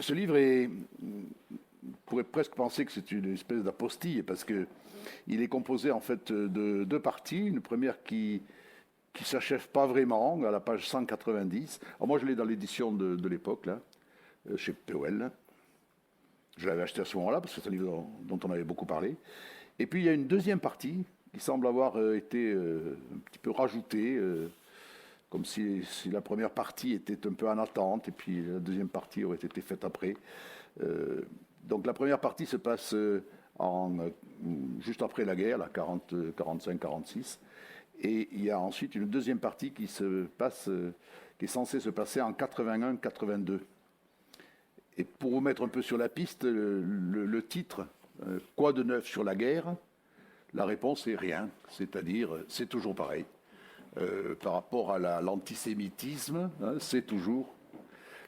ce livre on pourrait presque penser que c'est une espèce d'apostille parce que il est composé en fait de deux parties. Une première qui s'achève pas vraiment à la page 190. Alors moi je l'ai dans l'édition de l'époque là, chez POL. Je l'avais acheté à ce moment-là parce que c'est un livre dont on avait beaucoup parlé. Et puis il y a une deuxième partie qui semble avoir été un petit peu rajoutée, comme si la première partie était un peu en attente et puis la deuxième partie aurait été faite après. Donc la première partie se passe juste après la guerre, la 40, 45, 46. Et il y a ensuite une deuxième partie qui est censée se passer en 81, 82. Et pour vous mettre un peu sur la piste, le titre, quoi de neuf sur la guerre? La réponse est rien, c'est-à-dire c'est toujours pareil. Par rapport à l'antisémitisme, hein, c'est toujours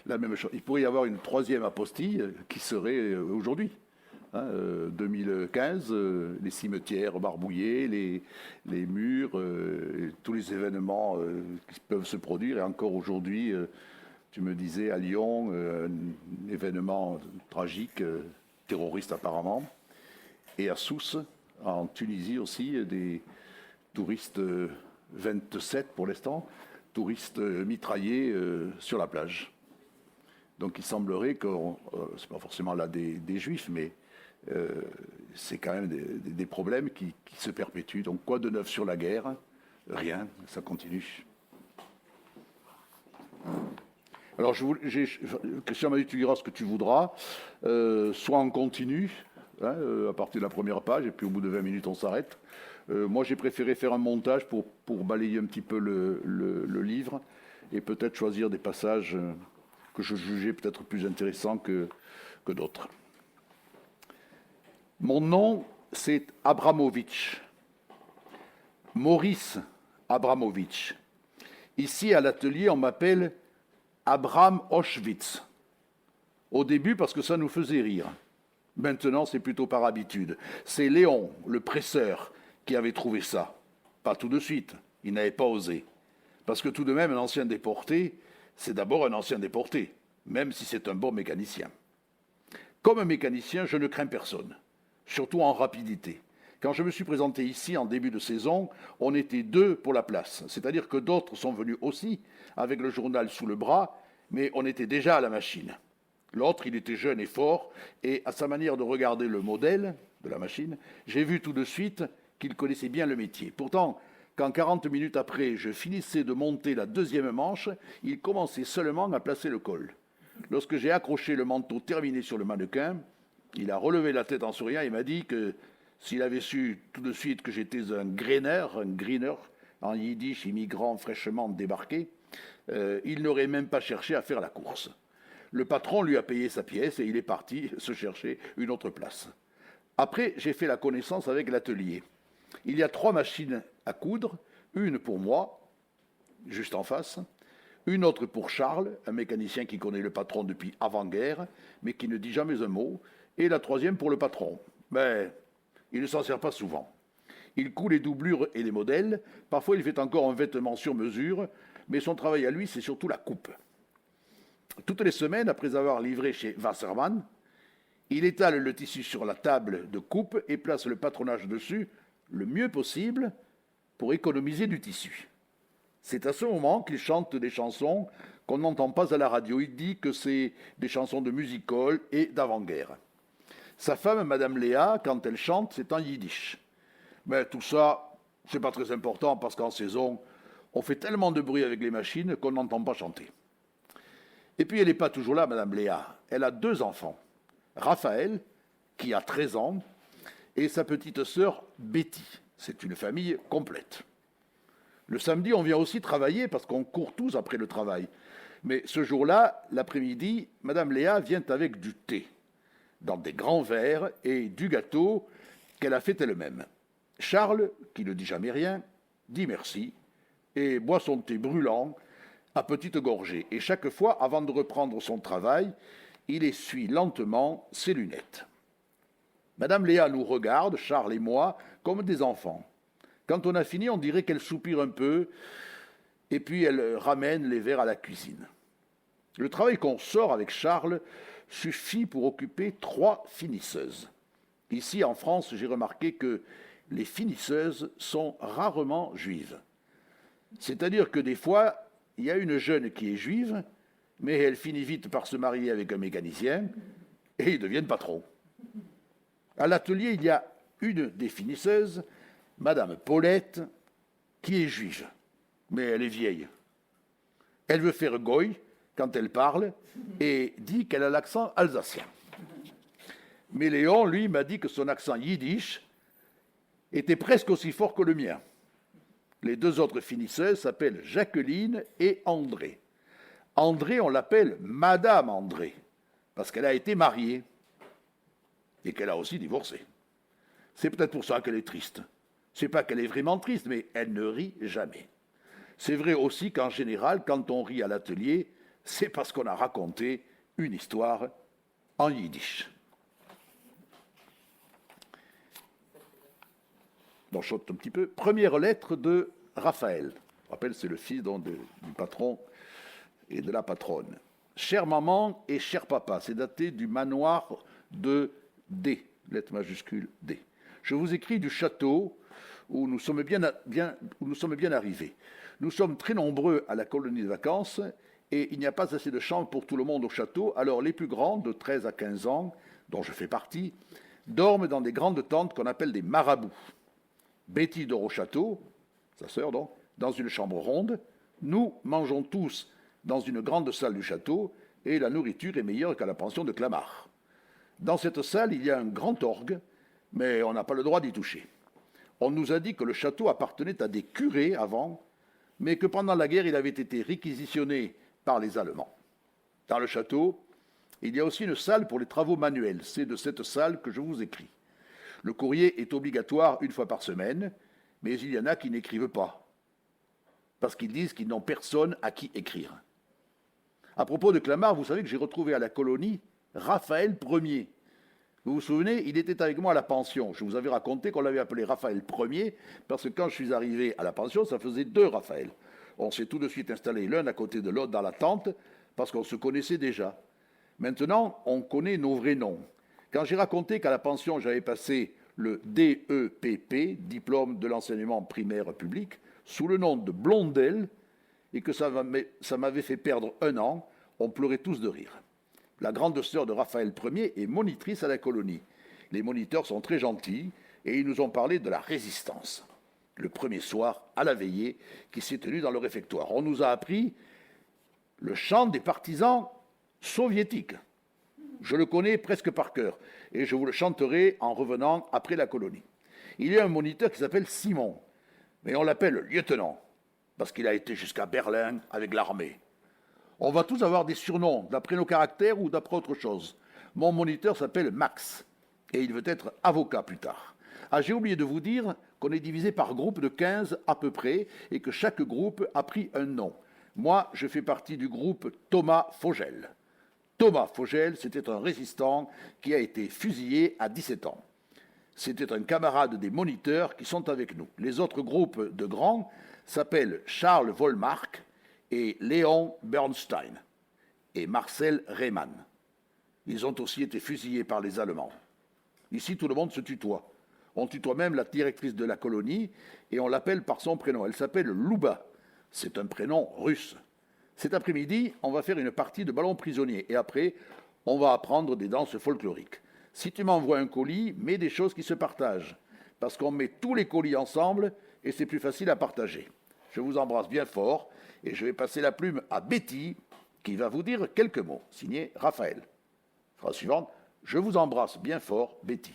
la même chose. Il pourrait y avoir une troisième apostille qui serait aujourd'hui. Hein, 2015, les cimetières barbouillés, les murs, tous les événements qui peuvent se produire. Et encore aujourd'hui, tu me disais à Lyon, un événement tragique, terroriste apparemment. Et à Sousse, en Tunisie aussi, des touristes 27 pour l'instant, touristes mitraillés sur la plage. Donc il semblerait que, c'est pas forcément là des juifs, mais c'est quand même des problèmes qui se perpétuent. Donc quoi de neuf sur la guerre? Rien, ça continue. Alors Christian m'a dit tu liras ce que tu voudras, soit en continu, hein, à partir de la première page, et puis au bout de 20 minutes on s'arrête. Moi j'ai préféré faire un montage pour balayer un petit peu le livre, et peut-être choisir des passages que je jugeais peut-être plus intéressants que d'autres. Mon nom, c'est Abramovitch. Maurice Abramovitch. Ici, à l'atelier, on m'appelle Abraham Auschwitz. Au début, parce que ça nous faisait rire. Maintenant, c'est plutôt par habitude. C'est Léon, le presseur, qui avait trouvé ça. Pas tout de suite. Il n'avait pas osé. Parce que tout de même, un ancien déporté, c'est d'abord un ancien déporté, même si c'est un bon mécanicien. Comme un mécanicien, je ne crains personne, surtout en rapidité. Quand je me suis présenté ici en début de saison, on était deux pour la place, c'est-à-dire que d'autres sont venus aussi, avec le journal sous le bras, mais on était déjà à la machine. L'autre, il était jeune et fort, et à sa manière de regarder le modèle de la machine, j'ai vu tout de suite qu'il connaissait bien le métier. Pourtant, quand 40 minutes après, je finissais de monter la deuxième manche, il commençait seulement à placer le col. Lorsque j'ai accroché le manteau terminé sur le mannequin, il a relevé la tête en souriant et m'a dit que s'il avait su tout de suite que j'étais un greener, en yiddish, immigrant fraîchement débarqué, il n'aurait même pas cherché à faire la course. Le patron lui a payé sa pièce et il est parti se chercher une autre place. Après, j'ai fait la connaissance avec l'atelier. Il y a 3 machines à coudre, une pour moi, juste en face, une autre pour Charles, un mécanicien qui connaît le patron depuis avant-guerre, mais qui ne dit jamais un mot, et la troisième pour le patron. Mais il ne s'en sert pas souvent. Il coud les doublures et les modèles, parfois il fait encore un vêtement sur mesure, mais son travail à lui, c'est surtout la coupe. Toutes les semaines, après avoir livré chez Wassermann, il étale le tissu sur la table de coupe et place le patronage dessus le mieux possible pour économiser du tissu. C'est à ce moment qu'il chante des chansons qu'on n'entend pas à la radio. Il dit que c'est des chansons de music-hall et d'avant-guerre. Sa femme, Madame Léa, quand elle chante, c'est en yiddish. Mais tout ça, c'est pas très important parce qu'en saison, on fait tellement de bruit avec les machines qu'on n'entend pas chanter. Et puis elle n'est pas toujours là, Madame Léa. Elle a 2 enfants. Raphaël, qui a 13 ans, et sa petite sœur Betty. C'est une famille complète. Le samedi, on vient aussi travailler parce qu'on court tous après le travail. Mais ce jour-là, l'après-midi, Madame Léa vient avec du thé, dans des grands verres, et du gâteau qu'elle a fait elle-même. Charles, qui ne dit jamais rien, dit merci, et boit son thé brûlant à petite gorgée. Et chaque fois, avant de reprendre son travail, il essuie lentement ses lunettes. Madame Léa nous regarde, Charles et moi, comme des enfants. Quand on a fini, on dirait qu'elle soupire un peu, et puis elle ramène les verres à la cuisine. Le travail qu'on sort avec Charles suffit pour occuper 3 finisseuses. Ici, en France, j'ai remarqué que les finisseuses sont rarement juives. C'est-à-dire que des fois, il y a une jeune qui est juive, mais elle finit vite par se marier avec un mécanicien et ils deviennent patrons. À l'atelier, il y a une des finisseuses, Madame Paulette, qui est juive, mais elle est vieille. Elle veut faire goy quand elle parle et dit qu'elle a l'accent alsacien. Mais Léon, lui, m'a dit que son accent yiddish était presque aussi fort que le mien. Les 2 autres finisseuses s'appellent Jacqueline et André. André, on l'appelle Madame André, parce qu'elle a été mariée et qu'elle a aussi divorcé. C'est peut-être pour ça qu'elle est triste. C'est pas qu'elle est vraiment triste, mais elle ne rit jamais. C'est vrai aussi qu'en général, quand on rit à l'atelier, c'est parce qu'on a raconté une histoire en yiddish. On chante un petit peu. Première lettre de Raphaël. Je rappelle, c'est le fils du patron et de la patronne. Chère maman et cher papa, c'est daté du manoir de D, lettre majuscule D. Je vous écris du château où nous sommes bien arrivés. Nous sommes très nombreux à la colonie de vacances et il n'y a pas assez de chambres pour tout le monde au château. Alors les plus grands, de 13 à 15 ans, dont je fais partie, dorment dans des grandes tentes qu'on appelle des marabouts. Betty dort au château, sa sœur donc, dans une chambre ronde. Nous mangeons tous dans une grande salle du château et la nourriture est meilleure qu'à la pension de Clamart. Dans cette salle, il y a un grand orgue, mais on n'a pas le droit d'y toucher. On nous a dit que le château appartenait à des curés avant, mais que pendant la guerre, il avait été réquisitionné par les Allemands. Dans le château, il y a aussi une salle pour les travaux manuels. C'est de cette salle que je vous écris. Le courrier est obligatoire 1 fois par semaine, mais il y en a qui n'écrivent pas, parce qu'ils disent qu'ils n'ont personne à qui écrire. À propos de Clamart, vous savez que j'ai retrouvé à la colonie Raphaël Ier. Vous vous souvenez, il était avec moi à la pension. Je vous avais raconté qu'on l'avait appelé Raphaël Ier, parce que quand je suis arrivé à la pension, ça faisait 2 Raphaël. On s'est tout de suite installés l'un à côté de l'autre dans la tente, parce qu'on se connaissait déjà. Maintenant, on connaît nos vrais noms. Quand j'ai raconté qu'à la pension, j'avais passé le DEPP, diplôme de l'enseignement primaire public, sous le nom de Blondel, et que ça m'avait fait perdre 1 an, on pleurait tous de rire. La grande sœur de Raphaël Ier est monitrice à la colonie. Les moniteurs sont très gentils et ils nous ont parlé de la résistance. Le premier soir, à la veillée, qui s'est tenue dans le réfectoire. On nous a appris le chant des partisans soviétiques. Je le connais presque par cœur et je vous le chanterai en revenant après la colonie. Il y a un moniteur qui s'appelle Simon, mais on l'appelle lieutenant, parce qu'il a été jusqu'à Berlin avec l'armée. On va tous avoir des surnoms, d'après nos caractères ou d'après autre chose. Mon moniteur s'appelle Max, et il veut être avocat plus tard. Ah, j'ai oublié de vous dire qu'on est divisé par groupe de 15 à peu près, et que chaque groupe a pris un nom. Moi, je fais partie du groupe Thomas Fogel. Thomas Fogel, c'était un résistant qui a été fusillé à 17 ans. C'était un camarade des moniteurs qui sont avec nous. Les autres groupes de grands s'appellent Charles Vollmark et Léon Bernstein et Marcel Rehmann. Ils ont aussi été fusillés par les Allemands. Ici, tout le monde se tutoie. On tutoie même la directrice de la colonie et on l'appelle par son prénom. Elle s'appelle Louba. C'est un prénom russe. Cet après-midi, on va faire une partie de ballon prisonnier et après, on va apprendre des danses folkloriques. Si tu m'envoies un colis, mets des choses qui se partagent, parce qu'on met tous les colis ensemble et c'est plus facile à partager. Je vous embrasse bien fort et je vais passer la plume à Betty qui va vous dire quelques mots. Signé Raphaël. Phrase suivante. Je vous embrasse bien fort, Betty.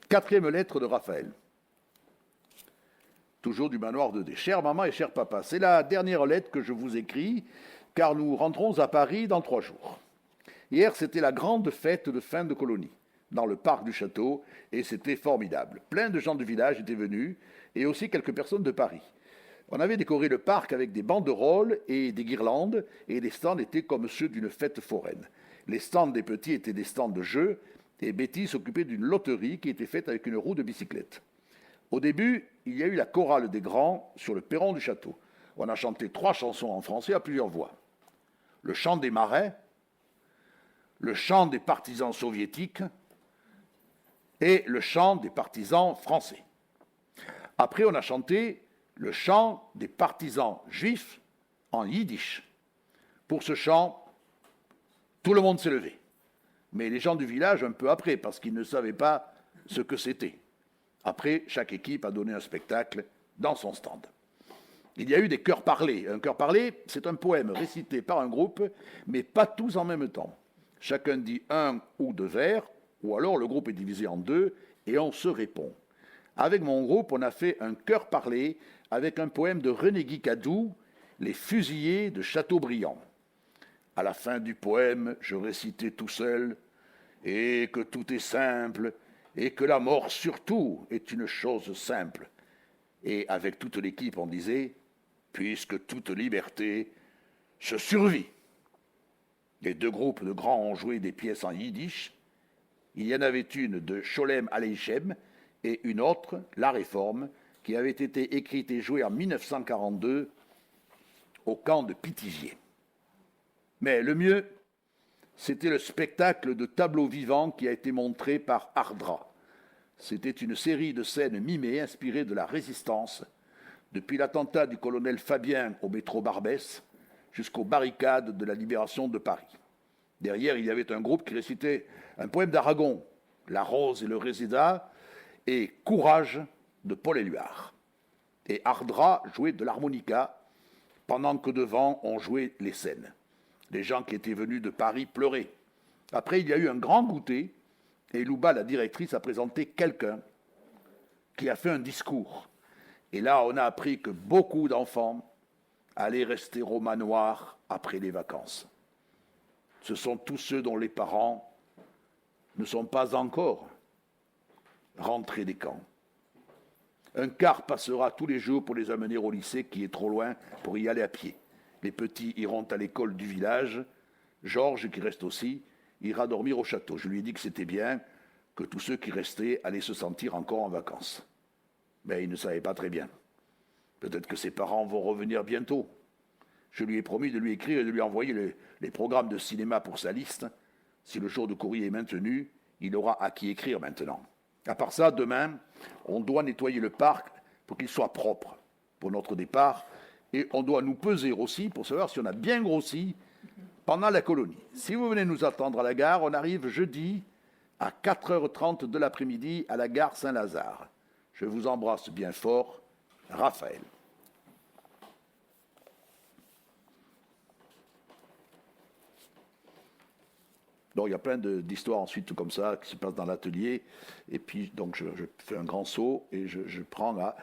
Quatrième lettre de Raphaël. Toujours du manoir de D. Chère maman et cher papa, c'est la dernière lettre que je vous écris, car nous rentrons à Paris dans 3 jours. Hier, c'était la grande fête de fin de colonie, dans le parc du château, et c'était formidable. Plein de gens du village étaient venus, et aussi quelques personnes de Paris. On avait décoré le parc avec des banderoles et des guirlandes, et les stands étaient comme ceux d'une fête foraine. Les stands des petits étaient des stands de jeux, et Betty s'occupait d'une loterie qui était faite avec une roue de bicyclette. Au début, il y a eu la chorale des grands sur le perron du château. On a chanté 3 chansons en français à plusieurs voix. Le chant des marais, le chant des partisans soviétiques et le chant des partisans français. Après, on a chanté le chant des partisans juifs en yiddish. Pour ce chant, tout le monde s'est levé. Mais les gens du village, un peu après, parce qu'ils ne savaient pas ce que c'était. Après, chaque équipe a donné un spectacle dans son stand. Il y a eu des chœurs parlés. Un chœur parlé, c'est un poème récité par un groupe, mais pas tous en même temps. Chacun dit 1 ou 2 vers, ou alors le groupe est divisé en 2 et on se répond. Avec mon groupe, on a fait un chœur parlé avec un poème de René Guicadou, Les fusillés de Chateaubriand. À la fin du poème, je récitais tout seul, et que tout est simple, et que la mort surtout est une chose simple. Et avec toute l'équipe, on disait, puisque toute liberté se survit. Les 2 groupes de grands ont joué des pièces en yiddish. Il y en avait une de Sholem Aleichem et une autre, La Réforme, qui avait été écrite et jouée en 1942 au camp de Pithiviers. Mais le mieux, c'était le spectacle de tableaux vivants qui a été montré par Ardra. C'était une série de scènes mimées inspirées de la résistance, depuis l'attentat du colonel Fabien au métro Barbès jusqu'aux barricades de la libération de Paris. Derrière, il y avait un groupe qui récitait un poème d'Aragon, La Rose et le Réséda, et Courage de Paul Éluard. Et Ardra jouait de l'harmonica, pendant que devant, on jouait les scènes. Les gens qui étaient venus de Paris pleuraient. Après, il y a eu un grand goûter, et Louba, la directrice, a présenté quelqu'un qui a fait un discours. Et là, on a appris que beaucoup d'enfants allaient rester au manoir après les vacances. Ce sont tous ceux dont les parents ne sont pas encore rentrés des camps. Un car passera tous les jours pour les amener au lycée qui est trop loin pour y aller à pied. Les petits iront à l'école du village. Georges, qui reste aussi, ira dormir au château. Je lui ai dit que c'était bien, que tous ceux qui restaient allaient se sentir encore en vacances. Mais il ne savait pas très bien. Peut-être que ses parents vont revenir bientôt. Je lui ai promis de lui écrire et de lui envoyer les programmes de cinéma pour sa liste. Si le jour de courrier est maintenu, il aura à qui écrire maintenant. À part ça, demain, on doit nettoyer le parc pour qu'il soit propre pour notre départ. Et on doit nous peser aussi pour savoir si on a bien grossi pendant la colonie. Si vous venez nous attendre à la gare, on arrive jeudi à 4h30 de l'après-midi à la gare Saint-Lazare. Je vous embrasse bien fort, Raphaël. Donc il y a plein d'histoires ensuite comme ça qui se passent dans l'atelier. Et puis donc je fais un grand saut et je prends là.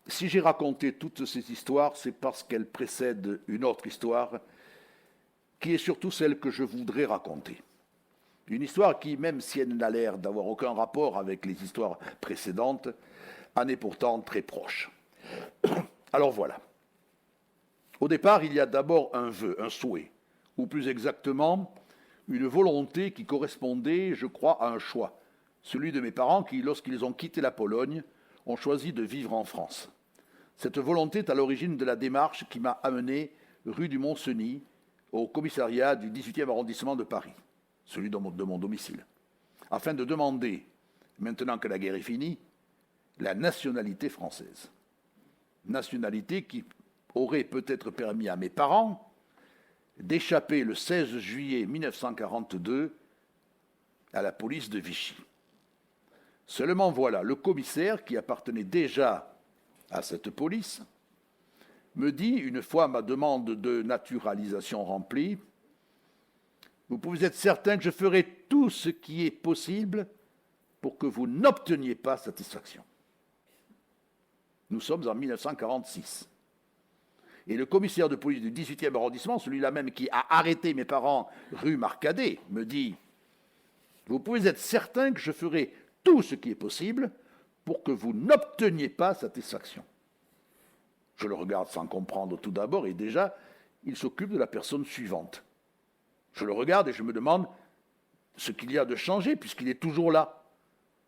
Si j'ai raconté toutes ces histoires, c'est parce qu'elles précèdent une autre histoire qui est surtout celle que je voudrais raconter. Une histoire qui, même si elle n'a l'air d'avoir aucun rapport avec les histoires précédentes, en est pourtant très proche. Alors voilà. Au départ, il y a d'abord un vœu, un souhait, ou plus exactement, une volonté qui correspondait, je crois, à un choix, celui de mes parents qui, lorsqu'ils ont quitté la Pologne, ont choisi de vivre en France. Cette volonté est à l'origine de la démarche qui m'a amené rue du Mont-Cenis au commissariat du 18e arrondissement de Paris, celui de mon domicile, afin de demander, maintenant que la guerre est finie, la nationalité française. Nationalité qui aurait peut-être permis à mes parents d'échapper le 16 juillet 1942 à la police de Vichy. Seulement voilà, le commissaire, qui appartenait déjà à cette police, me dit, une fois ma demande de naturalisation remplie, « Vous pouvez être certain que je ferai tout ce qui est possible pour que vous n'obteniez pas satisfaction. » Nous sommes en 1946. Et le commissaire de police du 18e arrondissement, celui-là même qui a arrêté mes parents rue Marcadet, me dit « Vous pouvez être certain que je ferai tout ce qui est possible pour que vous n'obteniez pas satisfaction. » Je le regarde sans comprendre tout d'abord, et déjà, il s'occupe de la personne suivante. Je le regarde et je me demande ce qu'il y a de changé, puisqu'il est toujours là.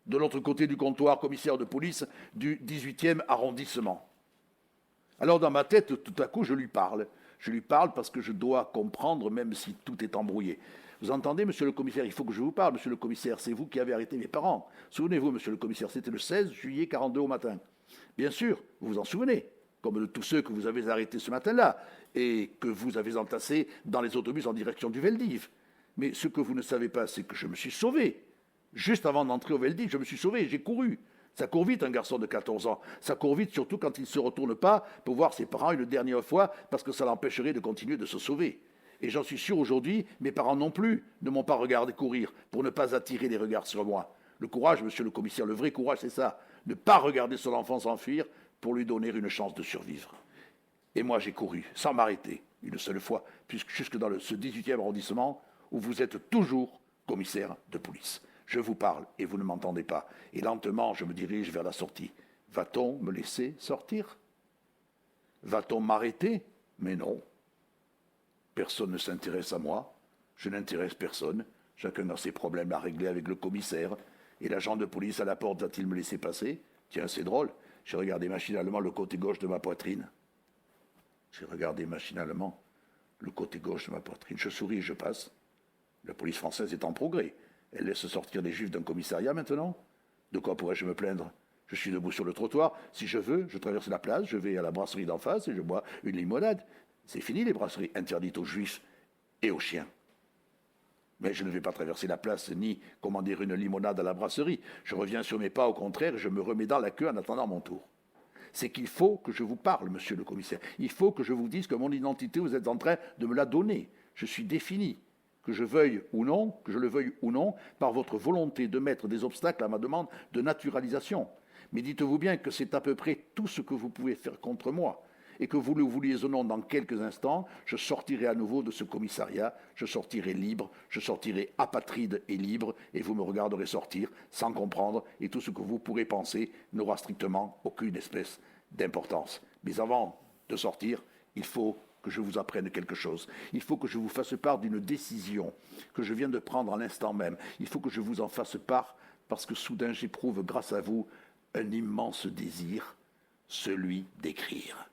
de l'autre côté du comptoir, commissaire de police du 18e arrondissement. Alors dans ma tête, tout à coup, je lui parle. Je lui parle parce que je dois comprendre, même si tout est embrouillé. Vous entendez, monsieur le commissaire, il faut que je vous parle, monsieur le commissaire, c'est vous qui avez arrêté mes parents. Souvenez-vous, monsieur le commissaire, c'était le 16 juillet 42 au matin. Bien sûr, vous vous en souvenez, comme de tous ceux que vous avez arrêtés ce matin-là et que vous avez entassés dans les autobus en direction du Veldiv. Mais ce que vous ne savez pas, c'est que je me suis sauvé. Juste avant d'entrer au Veldiv, je me suis sauvé, j'ai couru. Ça court vite, un garçon de 14 ans. Ça court vite, surtout quand il ne se retourne pas pour voir ses parents une dernière fois, parce que ça l'empêcherait de continuer de se sauver. Et j'en suis sûr aujourd'hui, mes parents non plus ne m'ont pas regardé courir pour ne pas attirer les regards sur moi. Le courage, monsieur le commissaire, le vrai courage, c'est ça. Ne pas regarder son enfant s'enfuir pour lui donner une chance de survivre. Et moi, j'ai couru, sans m'arrêter, une seule fois, jusque dans ce 18e arrondissement, où vous êtes toujours commissaire de police. Je vous parle et vous ne m'entendez pas. Et lentement, je me dirige vers la sortie. Va-t-on me laisser sortir? Va-t-on m'arrêter? Mais non. Personne ne s'intéresse à moi. Je n'intéresse personne. Chacun a ses problèmes à régler avec le commissaire. Et l'agent de police à la porte va-t-il me laisser passer? Tiens, c'est drôle. J'ai regardé machinalement le côté gauche de ma poitrine. J'ai regardé machinalement le côté gauche de ma poitrine. Je souris et je passe. La police française est en progrès. Elle laisse sortir les juifs d'un commissariat maintenant. De quoi pourrais-je me plaindre? Je suis debout sur le trottoir. Si je veux, je traverse la place, je vais à la brasserie d'en face et je bois une limonade. C'est fini les brasseries interdites aux juifs et aux chiens. Mais je ne vais pas traverser la place ni commander une limonade à la brasserie. Je reviens sur mes pas, au contraire, et je me remets dans la queue en attendant mon tour. C'est qu'il faut que je vous parle, monsieur le commissaire. Il faut que je vous dise que mon identité, vous êtes en train de me la donner. Je suis défini. Que je veuille ou non, que je le veuille ou non, par votre volonté de mettre des obstacles à ma demande de naturalisation. Mais dites-vous bien que c'est à peu près tout ce que vous pouvez faire contre moi, et que vous le vouliez ou non, dans quelques instants, je sortirai à nouveau de ce commissariat, je sortirai libre, je sortirai apatride et libre, et vous me regarderez sortir sans comprendre, et tout ce que vous pourrez penser n'aura strictement aucune espèce d'importance. Mais avant de sortir, il faut que je vous apprenne quelque chose. Il faut que je vous fasse part d'une décision que je viens de prendre à l'instant même. Il faut que je vous en fasse part parce que soudain j'éprouve grâce à vous un immense désir, celui d'écrire.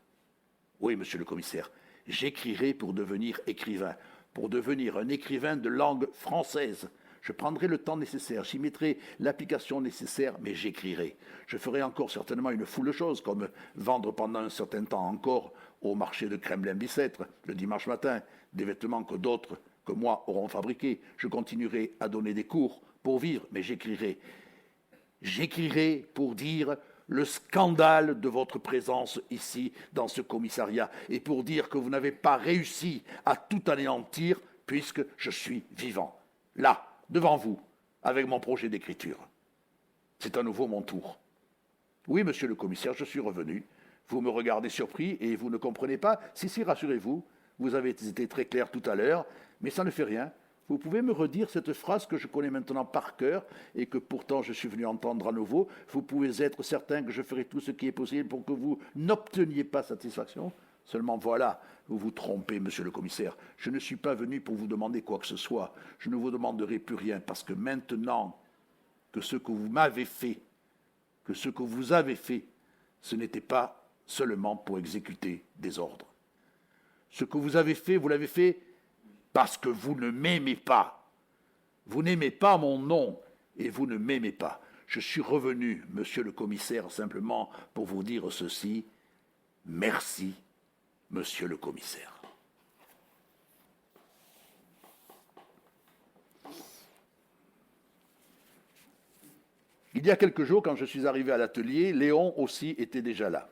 Oui, monsieur le commissaire, j'écrirai pour devenir écrivain, pour devenir un écrivain de langue française. Je prendrai le temps nécessaire, j'y mettrai l'application nécessaire, mais j'écrirai. Je ferai encore certainement une foule de choses, comme vendre pendant un certain temps encore au marché de Kremlin-Bicêtre, le dimanche matin, des vêtements que d'autres que moi auront fabriqués. Je continuerai à donner des cours pour vivre, mais j'écrirai. J'écrirai pour dire le scandale de votre présence ici, dans ce commissariat, et pour dire que vous n'avez pas réussi à tout anéantir, puisque je suis vivant. Là, devant vous, avec mon projet d'écriture. C'est à nouveau mon tour. Oui, monsieur le commissaire, je suis revenu. Vous me regardez surpris et vous ne comprenez pas. Si, rassurez-vous, vous avez été très clair tout à l'heure, mais ça ne fait rien. Vous pouvez me redire cette phrase que je connais maintenant par cœur et que pourtant je suis venu entendre à nouveau. Vous pouvez être certain que je ferai tout ce qui est possible pour que vous n'obteniez pas satisfaction. Seulement voilà, vous vous trompez, monsieur le commissaire. Je ne suis pas venu pour vous demander quoi que ce soit. Je ne vous demanderai plus rien parce que maintenant que ce que vous m'avez fait, que ce que vous avez fait, ce n'était pas seulement pour exécuter des ordres. Ce que vous avez fait, vous l'avez fait parce que vous ne m'aimez pas. Vous n'aimez pas mon nom et vous ne m'aimez pas. Je suis revenu, monsieur le commissaire, simplement pour vous dire ceci. Merci, monsieur le commissaire. Il y a quelques jours, quand je suis arrivé à l'atelier, Léon aussi était déjà là.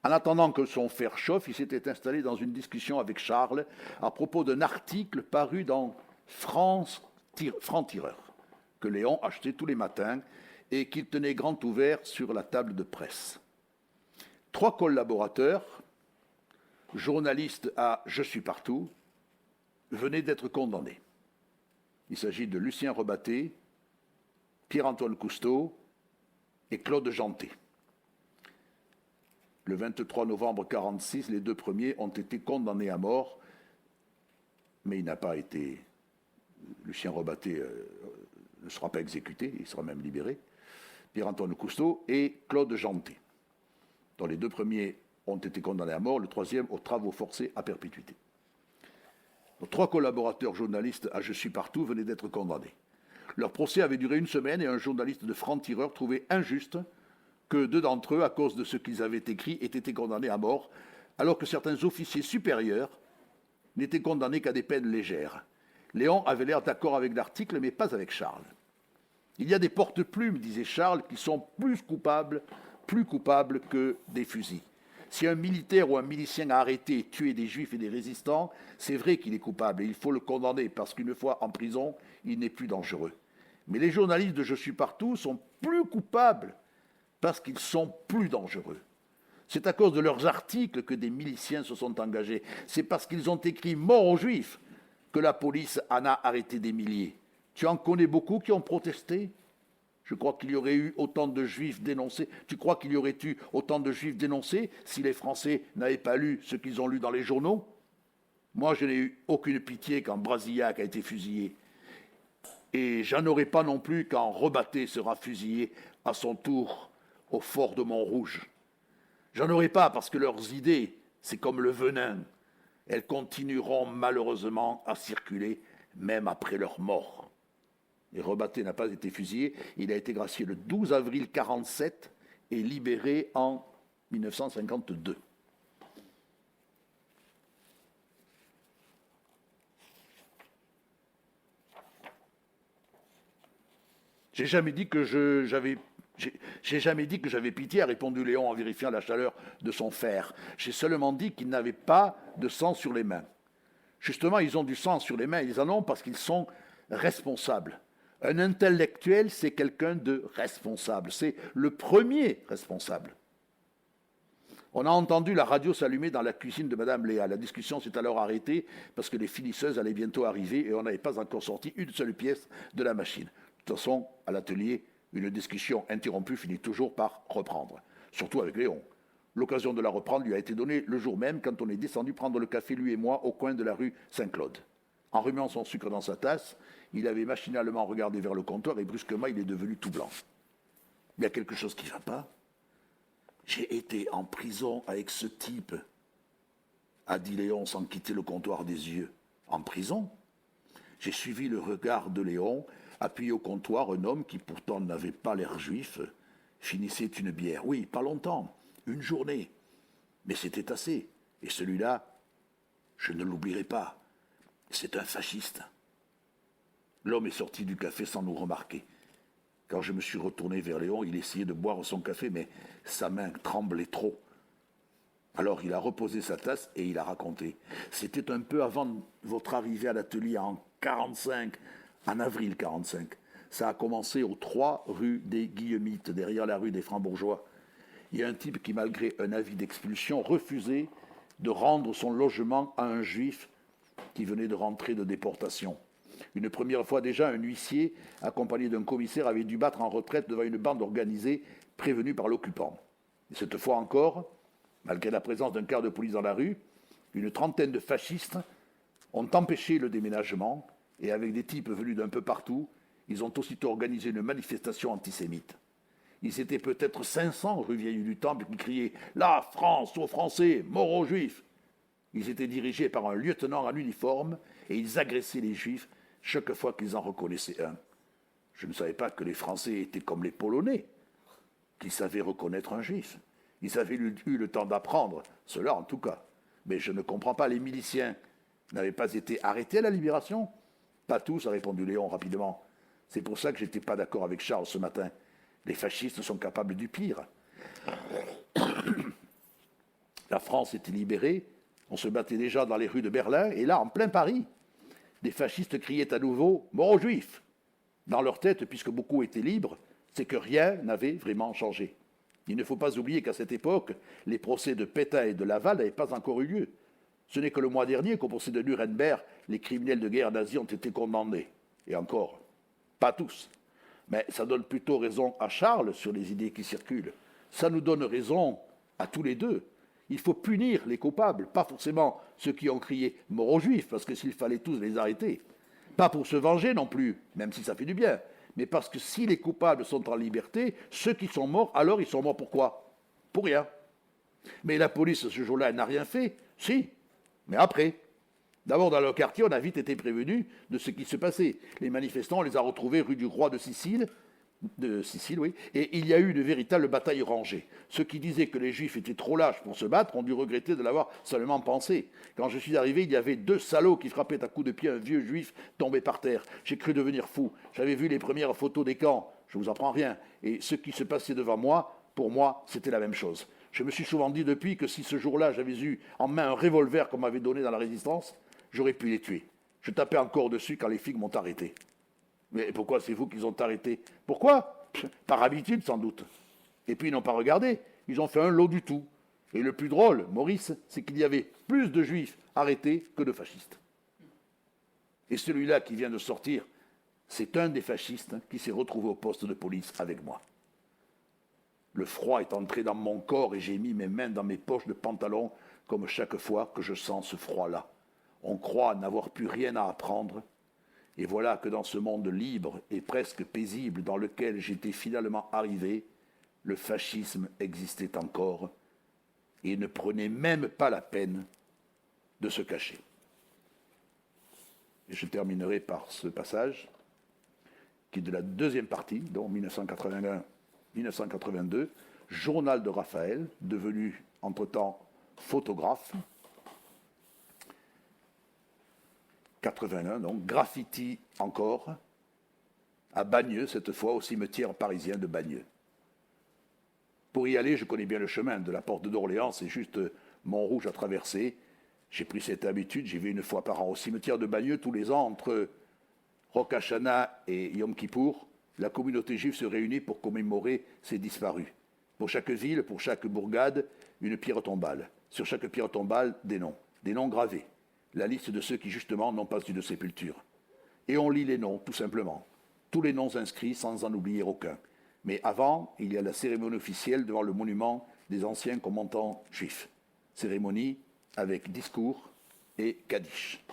En attendant que son fer chauffe, il s'était installé dans une discussion avec Charles à propos d'un article paru dans Franc-Tireur, que Léon achetait tous les matins et qu'il tenait grand ouvert sur la table de presse. 3 collaborateurs, journalistes à Je suis partout, venaient d'être condamnés. Il s'agit de Lucien Rebatté, Pierre-Antoine Cousteau et Claude Jeantet. Le 23 novembre 1946, les 2 premiers ont été condamnés à mort, mais il n'a pas été... Lucien Rebatté ne sera pas exécuté, il sera même libéré, Pierre-Antoine Cousteau et Claude Jeantet, dont les deux premiers ont été condamnés à mort, le troisième aux travaux forcés à perpétuité. Nos 3 collaborateurs journalistes à Je suis partout venaient d'être condamnés. Leur procès avait duré 1 semaine et un journaliste de franc-tireur trouvait injuste que 2 d'entre eux, à cause de ce qu'ils avaient écrit, aient été condamnés à mort, alors que certains officiers supérieurs n'étaient condamnés qu'à des peines légères. Léon avait l'air d'accord avec l'article, mais pas avec Charles. Il y a des porte-plumes, disait Charles, qui sont plus coupables que des fusils. Si un militaire ou un milicien a arrêté et tué des juifs et des résistants, c'est vrai qu'il est coupable et il faut le condamner parce qu'une fois en prison, il n'est plus dangereux. Mais les journalistes de Je suis partout sont plus coupables parce qu'ils sont plus dangereux. C'est à cause de leurs articles que des miliciens se sont engagés. C'est parce qu'ils ont écrit mort aux juifs que la police en a arrêté des milliers. Tu en connais beaucoup qui ont protesté ? Je crois qu'il y aurait eu autant de juifs dénoncés. Tu crois qu'il y aurait eu autant de juifs dénoncés si les Français n'avaient pas lu ce qu'ils ont lu dans les journaux ? Moi, je n'ai eu aucune pitié quand Brasillac a été fusillé. Et j'en aurai pas non plus quand Rebatté sera fusillé à son tour au fort de Montrouge. J'en aurai pas parce que leurs idées, c'est comme le venin. Elles continueront malheureusement à circuler même après leur mort. Et Rebatté n'a pas été fusillé, il a été gracié le 12 avril 1947 et libéré en 1952. J'ai jamais dit que j'avais pitié, a répondu Léon en vérifiant la chaleur de son fer. J'ai seulement dit qu'ils n'avaient pas de sang sur les mains. Justement, ils ont du sang sur les mains, ils en ont parce qu'ils sont responsables. Un intellectuel, c'est quelqu'un de responsable. C'est le premier responsable. On a entendu la radio s'allumer dans la cuisine de Mme Léa. La discussion s'est alors arrêtée parce que les finisseuses allaient bientôt arriver et on n'avait pas encore sorti une seule pièce de la machine. De toute façon, à l'atelier, une discussion interrompue finit toujours par reprendre, surtout avec Léon. L'occasion de la reprendre lui a été donnée le jour même quand on est descendu prendre le café, lui et moi, au coin de la rue Saint-Claude. En remuant son sucre dans sa tasse, il avait machinalement regardé vers le comptoir et brusquement, il est devenu tout blanc. Il y a quelque chose qui ne va pas. J'ai été en prison avec ce type, a dit Léon sans quitter le comptoir des yeux. En prison ? J'ai suivi le regard de Léon, appuyé au comptoir, un homme qui pourtant n'avait pas l'air juif, finissait une bière. Oui, pas longtemps, une journée. Mais c'était assez. Et celui-là, je ne l'oublierai pas. C'est un fasciste. L'homme est sorti du café sans nous remarquer. Quand je me suis retourné vers Léon, il essayait de boire son café, mais sa main tremblait trop. Alors il a reposé sa tasse et il a raconté. C'était un peu avant votre arrivée à l'atelier en 1945, en avril 1945. Ça a commencé aux 3 rue des Guillemites, derrière la rue des Francs-Bourgeois. Il y a un type qui, malgré un avis d'expulsion, refusait de rendre son logement à un juif qui venait de rentrer de déportation. Une première fois déjà, un huissier, accompagné d'un commissaire, avait dû battre en retraite devant une bande organisée prévenue par l'occupant. Et cette fois encore, malgré la présence d'un quart de police dans la rue, une trentaine de fascistes ont empêché le déménagement et avec des types venus d'un peu partout, ils ont aussitôt organisé une manifestation antisémite. Ils étaient peut-être 500 rue Vieille du Temple qui criaient « La France aux Français, mort aux Juifs !» Ils étaient dirigés par un lieutenant en uniforme et ils agressaient les Juifs chaque fois qu'ils en reconnaissaient un. Je ne savais pas que les Français étaient comme les Polonais, qu'ils savaient reconnaître un Juif. Ils avaient eu le temps d'apprendre, cela en tout cas. Mais je ne comprends pas, les miliciens n'avaient pas été arrêtés à la Libération ? Pas tous, a répondu Léon rapidement. C'est pour ça que je n'étais pas d'accord avec Charles ce matin. Les fascistes sont capables du pire. La France était libérée, on se battait déjà dans les rues de Berlin, et là, en plein Paris, des fascistes criaient à nouveau « Mort aux Juifs !» Dans leur tête, puisque beaucoup étaient libres, c'est que rien n'avait vraiment changé. Il ne faut pas oublier qu'à cette époque, les procès de Pétain et de Laval n'avaient pas encore eu lieu. Ce n'est que le mois dernier qu'au procès de Nuremberg, les criminels de guerre nazis ont été condamnés. Et encore, pas tous. Mais ça donne plutôt raison à Charles sur les idées qui circulent. Ça nous donne raison à tous les deux. Il faut punir les coupables, pas forcément ceux qui ont crié « mort aux Juifs », parce que s'il fallait tous les arrêter. Pas pour se venger non plus, même si ça fait du bien, mais parce que si les coupables sont en liberté, ceux qui sont morts, alors ils sont morts pourquoi? Pour rien. Mais la police, ce jour-là, elle n'a rien fait. Si, mais après. D'abord, dans le quartier, on a vite été prévenus de ce qui se passait. Les manifestants, on les a retrouvés rue du Roi de Sicile, oui, et il y a eu une véritable bataille rangée. Ceux qui disaient que les Juifs étaient trop lâches pour se battre ont dû regretter de l'avoir seulement pensé. Quand je suis arrivé, il y avait 2 salauds qui frappaient à coups de pied un vieux Juif tombé par terre. J'ai cru devenir fou. J'avais vu les premières photos des camps, je ne vous apprends rien, et ce qui se passait devant moi, pour moi, c'était la même chose. Je me suis souvent dit depuis que si ce jour-là j'avais eu en main un revolver qu'on m'avait donné dans la résistance, j'aurais pu les tuer. Je tapais encore dessus quand les flics m'ont arrêté. Mais pourquoi c'est vous qu'ils ont arrêté? Pourquoi? Par habitude, sans doute. Et puis ils n'ont pas regardé. Ils ont fait un lot du tout. Et le plus drôle, Maurice, c'est qu'il y avait plus de juifs arrêtés que de fascistes. Et celui-là qui vient de sortir, c'est un des fascistes qui s'est retrouvé au poste de police avec moi. Le froid est entré dans mon corps et j'ai mis mes mains dans mes poches de pantalon comme chaque fois que je sens ce froid-là. On croit n'avoir plus rien à apprendre. Et voilà que dans ce monde libre et presque paisible dans lequel j'étais finalement arrivé, le fascisme existait encore et ne prenait même pas la peine de se cacher. Et je terminerai par ce passage qui est de la deuxième partie, donc 1981-1982, journal de Raphaël, devenu entre-temps photographe, 81, donc graffiti encore, à Bagneux, cette fois au cimetière parisien de Bagneux. Pour y aller, je connais bien le chemin de la porte d'Orléans, c'est juste Montrouge à traverser. J'ai pris cette habitude, j'y vais une fois par an au cimetière de Bagneux, tous les ans, entre Rosh Hashanah et Yom Kippour, la communauté juive se réunit pour commémorer ses disparus. Pour chaque ville, pour chaque bourgade, une pierre tombale. Sur chaque pierre tombale, des noms gravés. La liste de ceux qui, justement, n'ont pas eu de sépulture. Et on lit les noms, tout simplement. Tous les noms inscrits sans en oublier aucun. Mais avant, il y a la cérémonie officielle devant le monument des anciens commandants juifs. Cérémonie avec discours et Kaddish.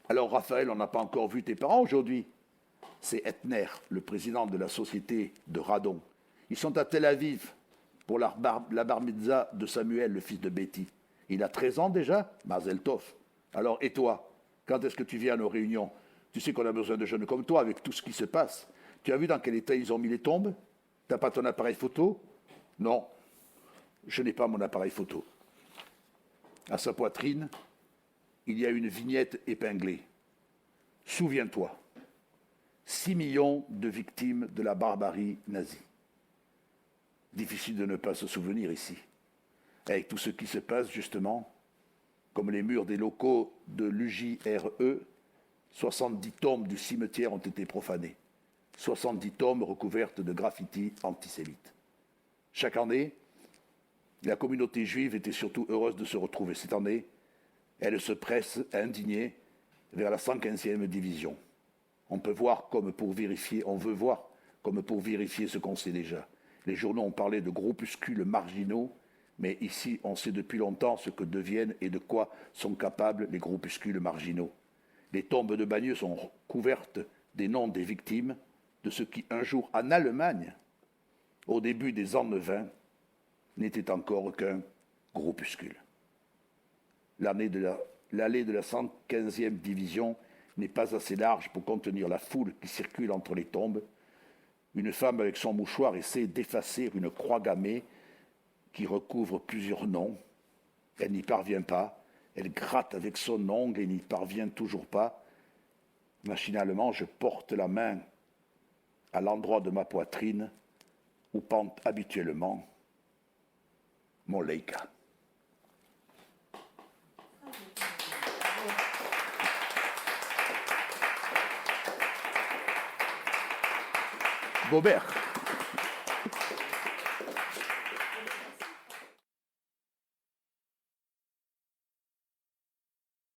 Alors, Raphaël, on n'a pas encore vu tes parents aujourd'hui. C'est Etner, le président de la société de Radon. Ils sont à Tel Aviv pour la bar mitzvah de Samuel, le fils de Betty. Il a 13 ans déjà, Mazel Tov. Alors, et toi, quand est-ce que tu viens à nos réunions? Tu sais qu'on a besoin de jeunes comme toi avec tout ce qui se passe. Tu as vu dans quel état ils ont mis les tombes? Tu n'as pas ton appareil photo? Non, je n'ai pas mon appareil photo. À sa poitrine, il y a une vignette épinglée. Souviens-toi, 6 millions de victimes de la barbarie nazie. Difficile de ne pas se souvenir ici. Avec tout ce qui se passe, justement, comme les murs des locaux de l'UJRE, 70 tombes du cimetière ont été profanées. 70 tombes recouvertes de graffitis antisémites. Chaque année, la communauté juive était surtout heureuse de se retrouver. Cette année, elle se presse indignée vers la 115e division. On veut voir comme pour vérifier ce qu'on sait déjà. Les journaux ont parlé de groupuscules marginaux, mais ici, on sait depuis longtemps ce que deviennent et de quoi sont capables les groupuscules marginaux. Les tombes de Bagneux sont couvertes des noms des victimes de ce qui, un jour, en Allemagne, au début des ans 20, n'était encore qu'un groupuscule. L'allée de la 115e division n'est pas assez large pour contenir la foule qui circule entre les tombes. Une femme avec son mouchoir essaie d'effacer une croix gammée qui recouvre plusieurs noms. Elle n'y parvient pas. Elle gratte avec son ongle et n'y parvient toujours pas. Machinalement, je porte la main à l'endroit de ma poitrine où pend habituellement mon Leica. Bobert.